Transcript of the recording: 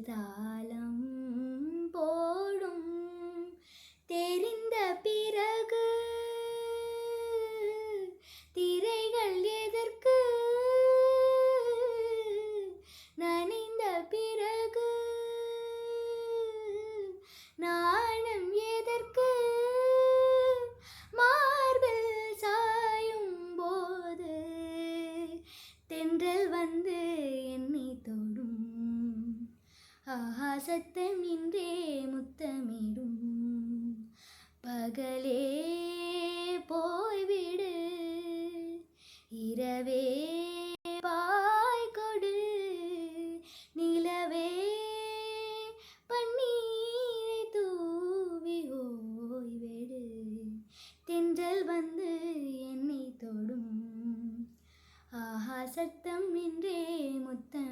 தாளம் போடும் தெரிந்த பிறகு திரைகள் எதற்கு நனைந்த பிறகு நாணம் எதற்கு மார்பில் சாயும் போது தென்றல் வந்து என்னை தொடும் ஆஹா சத்தம் இன்றே முத்தமிடும் பகலே போய்விடு இரவே பாய் கொடு நிலவே பன்னீரை தூவி ஓய்வெடு தென்றல் வந்து என்னை தொடும் ஆஹா சத்தம் இன்றே முத்தம்